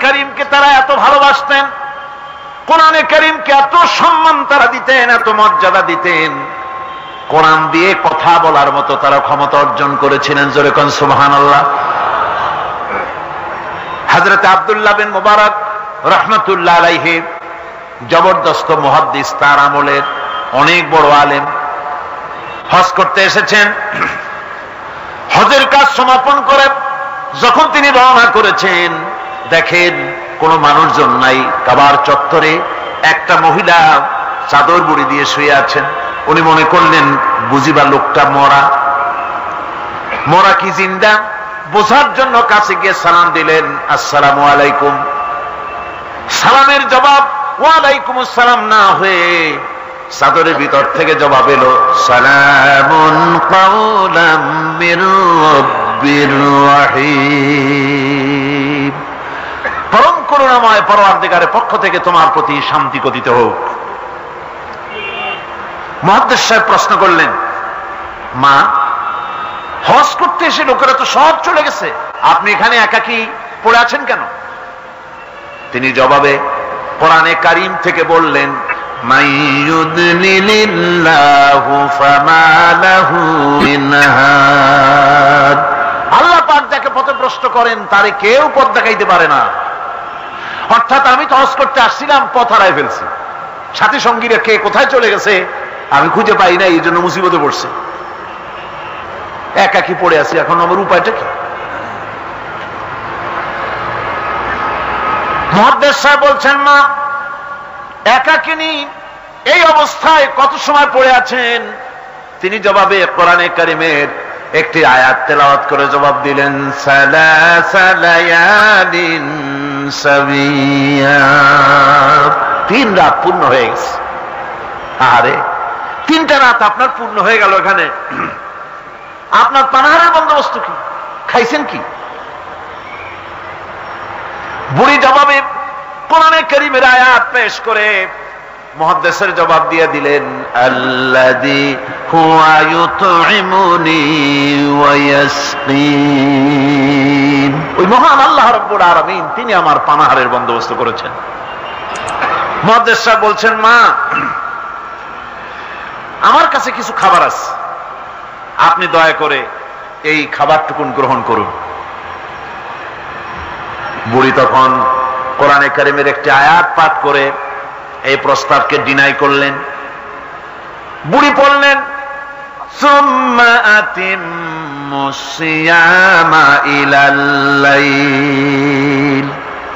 কারীমকে তারা এত ভালোবাসতেন, কোরআনে কারীমকে এত সম্মান তারা দিতেন, এত মর্যাদা দিতেন, কোরআন দিয়ে কথা বলার মতো তারা ক্ষমতা অর্জন করেছিলেন। জোরে কোন সুবহানাল্লাহ। হযরত আব্দুল্লাহ বিন মুবারক রাহমাতুল্লাহ আলাইহি জবরদস্ত মুহাদ্দিস, তার আমলের অনেক বড় আলেম, হজ করতে এসেছেন। হজের কাজ সমাপন করে যখন তিনি রওনা করেছেন, দেখেন কোন মানুষজন নাই। কাবার চত্বরে একটা মহিলা চাদর মুড়ি দিয়ে শুয়ে আছেন। উনি মনে করলেন বুঝিবা লোকটা মরা কি জিন্দা, বোঝার জন্য কাছে গিয়ে সালাম দিলেন, আসসালামু আলাইকুম। সালামের জবাব ওয়ালাইকুম আসসালাম না হয়ে চাদরের ভিতর থেকে জবাব এলো, সালামুন কাওলাম মির রাব্বির রহিম, পরম করুণাময় পরওয়ারদিগারের পক্ষ থেকে তোমার প্রতি শান্তি কথিত হোক। মুহাদ্দিস সাহেব প্রশ্ন করলেন, মা, হজ করতে এসে লোকেরা তো সব চলে গেছে, আপনি এখানে একাকী পড়ে আছেন কেন? তিনি জবাবে কোরআনে কারীম থেকে বললেন, মাইয়ুদলিলিল্লাহু ফামা লাহু মিন হাদ, আল্লাহ পাক যাকে পথভ্রষ্ট করেন তারে কেউ পথ দেখাইতে পারে না। অর্থাৎ আমি তো হজ করতে আসছিলাম, পথ হারাই ফেলছি, সাথী সঙ্গীরা কে কোথায় চলে গেছে আমি খুঁজে পাই না, এই জন্য মুসিবতে পড়ছে, একাকী পড়ে আছি, এখন আমার উপায়টা কি? মুহাদ্দিস সাহেব বলছেন, মা, একাকিনী এই অবস্থায় কত সময় পড়ে আছেন? তিনি জবাবে কোরআনে কারীমের একটি আয়াত তেলাওয়াত করে জবাব দিলেন, সালাসা লায়ালিন সাবিয়া, 3 রাত পূর্ণ হয়ে গেছে। আরে 3টা রাত আপনার পূর্ণ হয়ে গেল, এখানে আপনার পানাহারের বন্দোবস্ত কি? খাইছেন কি? বুড়ি জবাবে কোরআনে কারীমের আয়াত পেশ করে মুহাদ্দিসের জবাব দিয়ে দিলেন, আল্লাযী হুয়া ইউতঈমুনি ওয়া ইয়াসকিন, ওই মহান আল্লাহ রাব্বুল আলামিন তিনি আমার পানাহারের বন্দোবস্ত করেছেন। মুহাদ্দিস সাহেব বলছেন, মা, আমার কাছে কিছু খাবার আছে, আপনি দয়া করে এই খাবারটুকুন গ্রহণ করুন। বুড়ি তখন কোরআনে কারীমের একটি আয়াত পাঠ করে এই প্রস্তাবকে ডিনাই করলেন। বুড়ি পড়লেন, সুম্মা আতিম্মুস সিয়ামা ইলাল লাইল,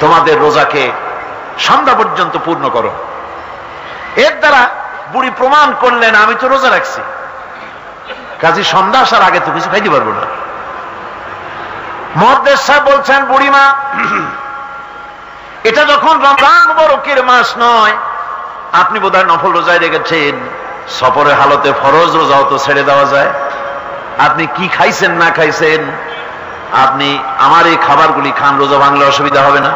তোমাদের রোজাকে সন্ধ্যা পর্যন্ত পূর্ণ করো। এর দ্বারা বুড়ি প্রমাণ করলেন আমি তো রোজা রাখছি, কাজী সন্ধ্যা আসার আগে তো কিছু খাইতে পারবো না। মুহাদ্দিস সাহেব বলছেন, বুড়িমা, এটা যখন রমজান মুবারকের মাস নয়, আপনি বোধহয় নফল রোজায় রেখেছেন, সফরের হালতে ফরজ রোজাও তো ছেড়ে দেওয়া যায়। আপনি কি খাইছেন না খাইছেন, আপনি আমার এই খাবারগুলি খান, রোজা ভাঙলে অসুবিধা হবে না?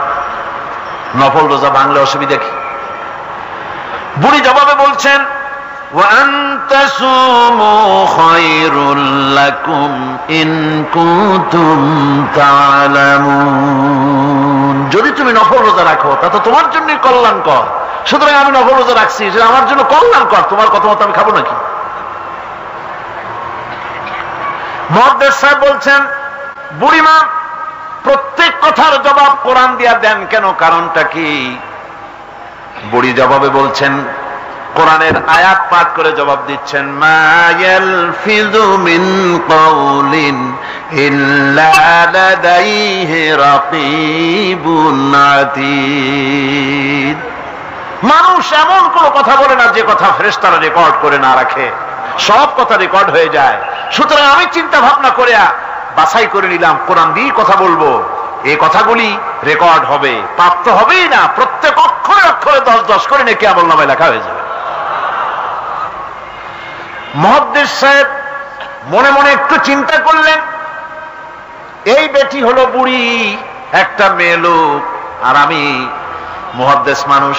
নফল রোজা ভাঙলে অসুবিধা কি? বুড়ি জবাবে বলছেন, ওয়া আনতা সুমু খায়রুল লাকুম ইন কুনতুম তা'লামুন, যদি তুমি নফল রোজা রাখো তা তো তোমার জন্যই কল্যাণকর, সুতরাং আমি নফল রোজা রাখছি, সেটা আমার জন্য কল্যাণকর, তোমার কথা মতো আমি খাবো নাকি? মুহাদ্দিস সাহেব বলছেন, বুড়িমা, প্রত্যেক কথার জবাব কোরআন দিয়া দেন কেন, কারণটা কি? বুড়ি জবাবে বলছেন, কোরআনের আয়াত পাঠ করে জবাব দিচ্ছেন, মা ইয়ালফিযু মিন কাওলিন ইল্লা লাদাইহি রাকীবুন আতীদ, মানুষ এমন কোন কথা বলে না যে কথা ফেরেশতারা রেকর্ড করে না রাখে, সব কথা রেকর্ড হয়ে যায়। সুতরাং আমি চিন্তা ভাবনা করে বাছাই করে নিলাম, কোরআন দিয়ে কথা বলবো, এই কথাগুলি রেকর্ড হবে, প্রাপ্ত হবেই না, প্রত্যেক অক্ষরে অক্ষরে 10-10 করে নেকি আমলনামায় লেখা হয়ে যাবে। মুহাদ্দিস সাহেব মনে মনে একটু চিন্তা করলেন, এই বেটি হলো বুড়ি, একটা মেয়ে লোক, আর আমি মুহাদ্দিস মানুষ,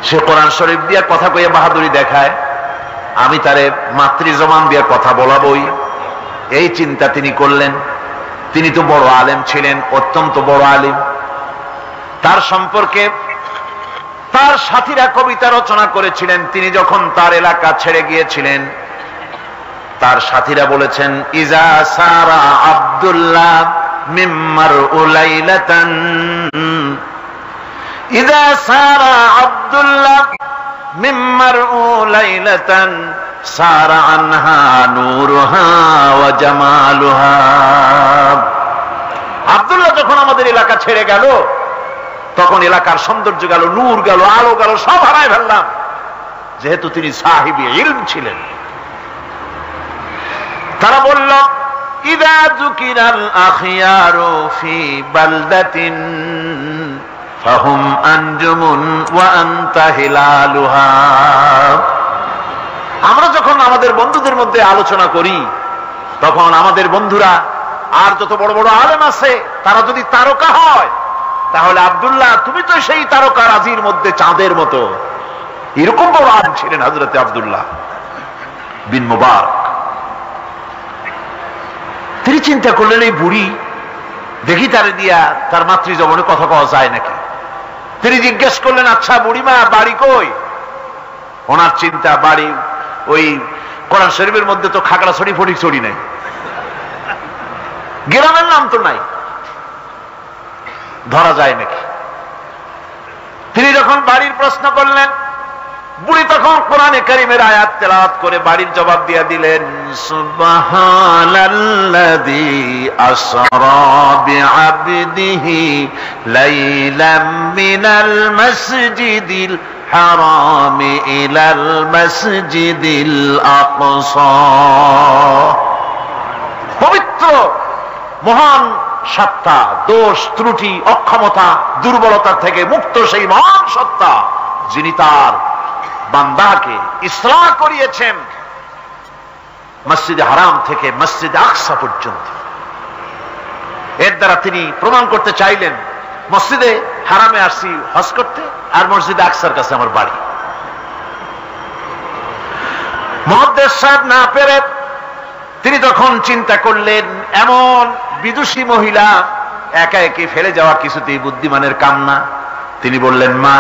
সে কোরআন শরীফ দিয়ে কথা কইয়া বাহাদুরি দেখায়, আমি তারে মাতৃ জবান দিয়ে কথা বলাবই, এই চিন্তা তিনি করলেন। তিনি তো বড় আলেম ছিলেন, অত্যন্ত বড় আলেম, তার সম্পর্কে তার সাথীরা কবিতা রচনা করেছিলেন। তিনি যখন তার এলাকা ছেড়ে গিয়েছিলেন, তার সাথীরা বলেছেন, ইজা সারা আব্দুল্লাহ মিম্মার উলাইলাতান, ইজা সারা আব্দুল্লাহ মিম্মার উলাইলাতান সারা আনহা নূরুহা ওয়া জামালুহা। আব্দুল্লাহ যখন আমাদের এলাকা ছেড়ে গেল, তখন এলাকার সৌন্দর্য গেল, নূর গেল, আলো গেল, সব হারায় ফেললাম। যেহেতু তিনি সাহিবি ইলম ছিলেন। তারা বলল, ইদা যুকিরাল আখিয়ারু ফি বালদাতিন ফাহুম আনজুমুন ওয়া আনতা হিলালুহা। আমরা যখন আমাদের বন্ধুদের মধ্যে আলোচনা করি, তখন আমাদের বন্ধুরা আর যত বড় বড় আলেম আছে, তারা যদি তারকা হয়, তাহলে আব্দুল্লাহ তুমি তো সেই তারকা রাজির মধ্যে চাঁদের মতো। এরকম বড় আলেম ছিলেন হযরতে আব্দুল্লাহ বিন মুবারক। তিনি চিন্তা করলেন, এই বুড়ি দেখি তার দিয়া তার মাতৃজবনে কথা কওয়া যায় নাকি। তিনি জিজ্ঞেস করলেন, আচ্ছা বুড়িমা বাড়ি কই? ওনার চিন্তা, বাড়ি ওই কোরআন শরীফের মধ্যে তো খাগড়াছড়ি ফটিকছড়ি নাই, গ্রামের নাম তো নাই, ধরা যায় নাকি। তিনি যখন বাড়ির প্রশ্ন করলেন, বুড়ি তখন কোরআনে কারীমের আয়াত তেলাওয়াত করে বাড়ির জবাব দিয়ে দিলেন, সুবহানাল্লাযী আসরা বিআবদিহি লাইলাম মিনাল মাসজিদিল হারামি ইলাল মাসজিদিল আকসা। পবিত্র মহান সত্তা, দোষ ত্রুটি অক্ষমতা দুর্বলতা থেকে মুক্ত সেই মহান সত্তা, যিনি তার বান্দাকে ইসরা করিয়েছেন মসজিদে হারাম থেকে মসজিদে আকসা পর্যন্ত। এর দ্বারা তিনি প্রমাণ করতে চাইলেন, মসজিদে হারামে আসছি হজ করতে, আর মসজিদে আকসার কাছে আমার বাড়ি। মুহাদ্দিস সাহেব না পেরে তিনি তখন চিন্তা করলেন, এমন বিদুষী মহিলা একা একে ফেলে যাওয়া কিছুতেই বুদ্ধিমানের কাম না। তিনি বললেন, মা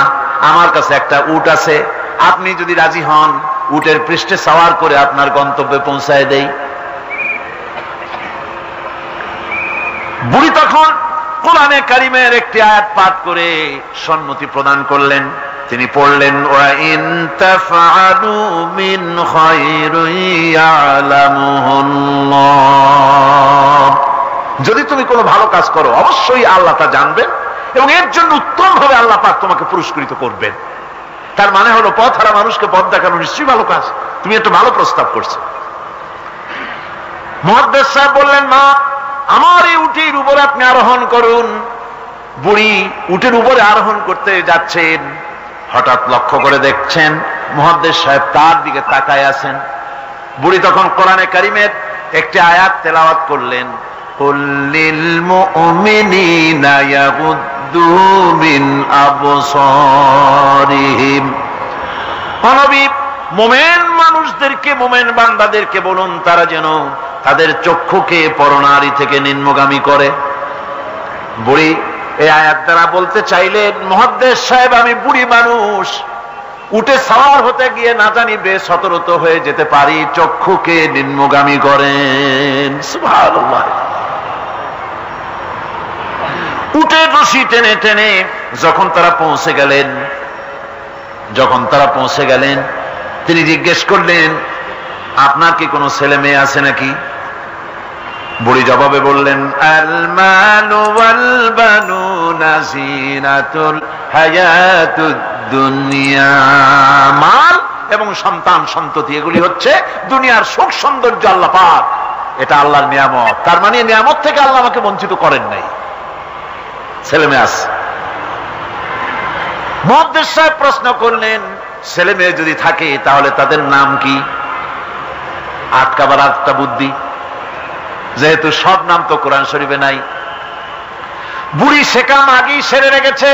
আমার কাছে একটা উট আছে, আপনি যদি রাজি হন উটের পৃষ্ঠে সওয়ার করে আপনার গন্তব্যে পৌঁছায় দেই। বুড়ি তখন কোরআনে কারীমের একটি আয়াত পাঠ করে সম্মতি প্রদান করলেন। তিনি পড়লেন, ওয়া ইন তাফআলু মিন খায়রিন ইয়ালামুহুল্লাহ। যদি তুমি কোনো ভালো কাজ করো, অবশ্যই আল্লাহ তা জানবেন এবং এর জন্য উত্তম ভাবে আল্লাহ পাক তোমাকে পুরস্কৃত করবেন। তার মানে হলো, পথ হারা মানুষকে পথ দেখানো নিশ্চয়ই ভালো কাজ। তুমি একটা ভালো প্রস্তাব করছো। মুহাদ্দিস সাহেব বললেন, মা আমার এই উটের উপরে আপনি আরোহণ করুন। বুড়ি উটের উপরে আরোহণ করতে যাচ্ছেন, হঠাৎ লক্ষ্য করে দেখছেন মুহাদ্দিস সাহেব তার দিকে তাকায় আছেন। বুড়ি তখন কোরআনে কারীমের একটি আয়াত তেলাওয়াত করলেন, কুল লিল মুমিনিনা ইয়াগুদ্দু মিন আবসারিহিম। নবী মুমিন মানুষদেরকে, মুমিন বান্দাদেরকে বলুন তারা যেন তাদের চক্ষুকে পরনারী থেকে নিম্নগামী করে। বুড়ি এই আয়াত দ্বারা বলতে চাইলেন, মুহাদ্দিস সাহেব আমি বুড়ি মানুষ, উঠে সওয়ার হতে গিয়ে না জানি বেসতর্ক হয়ে যেতে পারি, চক্ষুকে নিম্নগামী করেন। সুবহানাল্লাহ। উটের রশি টেনে টেনে যখন তারা পৌঁছে গেলেন, তিনি জিজ্ঞেস করলেন, আপনার কি কোনো ছেলে মেয়ে আছে নাকি? বুড়ি জবাবে বললেন, আল মালু ওয়াল বানুনা জিনাতুল হায়াতুদ দুনিয়া। মাল এবং সন্তান সন্ততি এগুলি হচ্ছে দুনিয়ার সুখ সৌন্দর্য, আল্লাহ পাক এটা আল্লাহর নিয়ামত। তার মানে নিয়ামত থেকে আল্লাহ আমাকে বঞ্চিত করেন নাই, ছেলে মেয়ে আছে। মুহাদ্দিস সাহেব প্রশ্ন করলেন, ছেলে মেয়ে যদি থাকে তাহলে তাদের নাম কি? আটকাবার একটা বুদ্ধি, যেহেতু সব নাম তো কোরআন শরীফে নাই। বুড়ি সে কাম আগেই সেরে রেখেছে।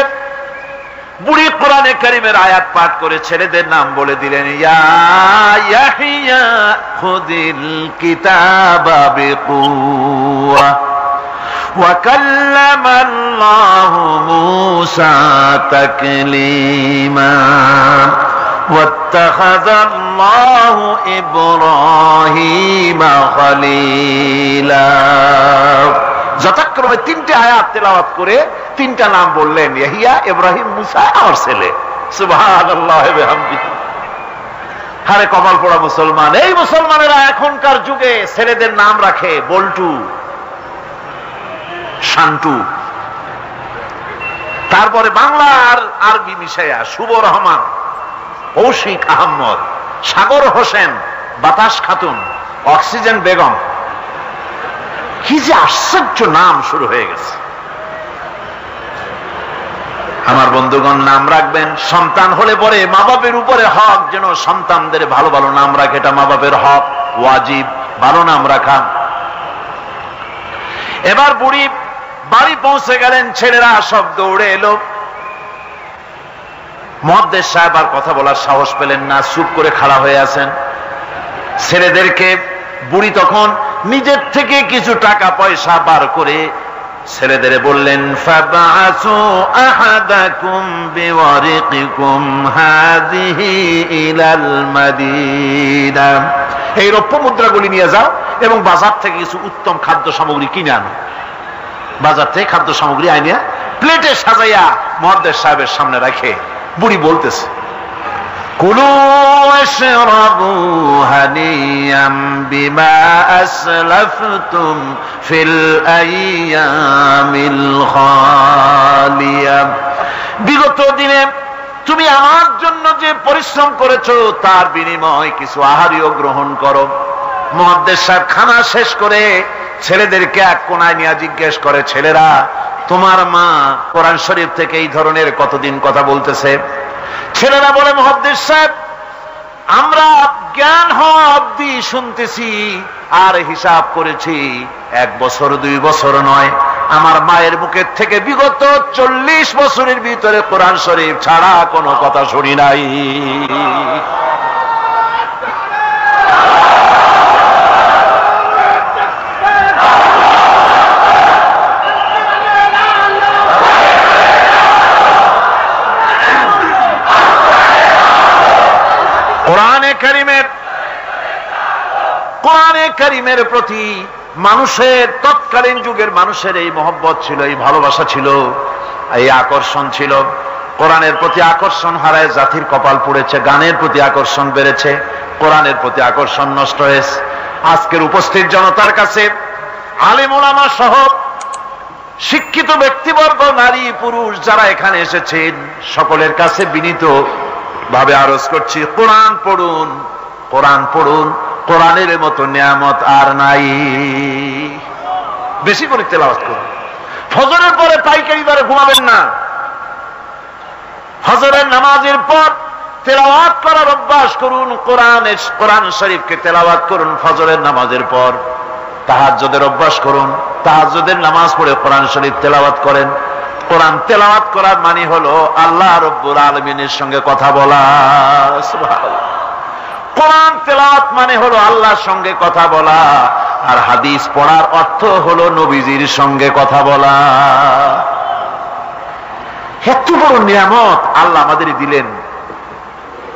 বুড়ি কোরআনে কারীমের আয়াত পাঠ করে ছেলেদের নাম বলে দিলেন, ইয়া ইয়াহিয়া খুযিল কিতাবা বিকুওয়া ওয়া কাল্লামাল্লাহু موسى تكليما واتخذ الله إبراهيم خليلا। যথাক্রমে তিনটে আয়াত তেলাওয়াত করে তিনটা নাম বললেন, ইয়াহিয়া, ইব্রাহিম, মুসা, আর ছেলে। সুবহানাল্লাহ ওয়া বিহামদিহি। হারে কপাল পোড়া মুসলমান! এই মুসলমানেরা এখনকার যুগে ছেলেদের নাম রাখে বল্টু, শান্টু, তারপরে বাংলা আর আরবি মিশাইয়া শুভ রহমান, কৌশিক আহমদ, সাগর হোসেন, বাতাস খাতুন, অক্সিজেন বেগম। কি যে আশ্চর্য নাম শুরু হয়ে গেছে। আমার বন্ধুগণ, নাম রাখবেন, সন্তান হলে পরে মা বাপের উপরে হক যেন সন্তানদের ভালো ভালো নাম রাখে। এটা মা বাপের হক, ওয়াজিব, ভালো নাম রাখা। এবার বুড়ি বাড়ি পৌঁছে গেলেন, ছেলেরা সব দৌড়ে এলো। মুহাদ্দিস সাহেব আর কথা বলার সাহস পেলেন না, চুপ করে খাড়া হয়ে আছেন। ছেলেদেরকে বুড়ি তখন নিজের থেকে কিছু টাকা পয়সা বার করে ছেলেদের বললেন, ফাবআসু আহাদাকুম বিওয়ারিকিকুম হাযিহি ইলাল মাদিনা। এই রৌপ্য মুদ্রাগুলি নিয়ে যাও এবং বাজার থেকে কিছু উত্তম খাদ্য সামগ্রী কিনে আনো। বাজার থেকে খাদ্য সামগ্রী আনিয়া প্লেটে সাজাইয়া মুহাদ্দিস সাহেবের সামনে রাখে বুড়ি বলতেছে, কুলু ওয়াশরাবু হানিয়াম বিমা আসলাফতুম ফিল আইয়ামিল খালিয়া। বিগত দিনে তুমি আমার জন্য যে পরিশ্রম করেছো তার বিনিময়ে কিছু আহারীয় গ্রহণ করো। মুহাদ্দিস সাহেব খানা শেষ করে ছেলেদেরকে এক কোনায় নিয়ে জিজ্ঞেস করে, ছেলেরা, তোমার মা কোরআন শরীফ থেকে এই ধরনের কতদিন কথা বলতেছে? ছেলেরা বলে, মুহাদ্দিস সাহেব, আমরা জ্ঞান হওয়া অবধি শুনতেছি আর হিসাব করেছি 1 বছর 2 বছর নয়, আমার মায়ের মুখের থেকে বিগত 40 বছরের ভিতরে কোরআন শরীফ ছাড়া কোনো কথা শুনি নাই। কোরআনে কারীমের প্রতি মানুষের, তৎকালীন যুগের মানুষের এই মহব্বত ছিল, এই ভালোবাসা ছিল, এই আকর্ষণ ছিল। কোরআনের প্রতি আকর্ষণ হারায় জাতির কপাল পুড়েছে। গানের প্রতি আকর্ষণ বেড়েছে, কোরআনের প্রতি আকর্ষণ নষ্ট হয়েছে। আজকের উপস্থিত জনতার কাছে আলেম ওলামা সহ শিক্ষিত ব্যক্তিবর্গ, নারী পুরুষ যারা এখানে এসেছেন, সকলের কাছে বিনীত ভাবে আরজ করছি, কোরআন পড়ুন, কোরআন পড়ুন। কোরআনের মতো নিয়ামত আর নাই। বেশি করে তেলাওয়াত করুন। ফজরের পরে পাইকারি দরে ঘুমাবেন না। ফজরের নামাজের পর তেলাওয়াত করার অভ্যাস করুন। কোরআন শরীফকে তেলাওয়াত করুন ফজরের নামাজের পর। তাহাজ্জুদের অভ্যাস করুন, তাহাজ্জুদের নামাজ পড়ে কোরআন শরীফ তেলাওয়াত করেন। কোরআন তেলাওয়াত করার মানে হলো আল্লাহ রব্বুল আলামিনের সঙ্গে কথা বলা। সুবহানাল্লাহ। কোরআন তেলাওয়াত মানে হলো আল্লাহর সঙ্গে কথা বলা, আর হাদিস পড়ার অর্থ হলো নবীজির সঙ্গে কথা বলা। এত বড় নিয়ামত আল্লাহ আমাদের দিলেন,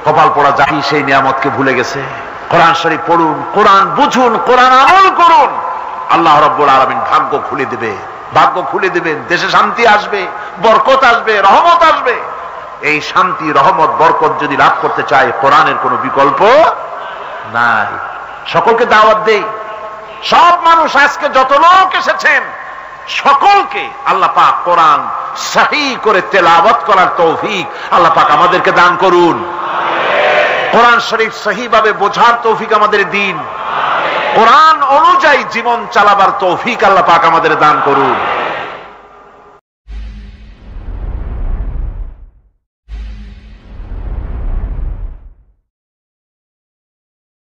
কপাল পড়া জাতি সেই নিয়ামতকে ভুলে গেছে। কোরআন শরীফ পড়ুন, কোরআন বুঝুন, কোরআন আমল করুন। আল্লাহ রাব্বুল আলামিন ভাগ্য খুলে দেবে, ভাগ্য খুলে দেবেন। দেশে শান্তি আসবে, বরকত আসবে, রহমত আসবে। এই শান্তি, রহমত, বরকত যদি লাভ করতে চায়, কোরআনের কোনো বিকল্প নাই। সকলকে দাওয়াত দেই, সব মানুষ আজকে যত লোক এসেছেন সকলকে আল্লাহ পাক কোরআন সহি করে তেলাওয়াত করার তৌফিক আল্লাহ পাক আমাদেরকে দান করুন। কোরআন শরীফ সহিভাবে বোঝার তৌফিক আমাদের দিন। কোরআন অনুযায়ী জীবন চালাবার তৌফিক আল্লাহ পাক আমাদের দান করুন।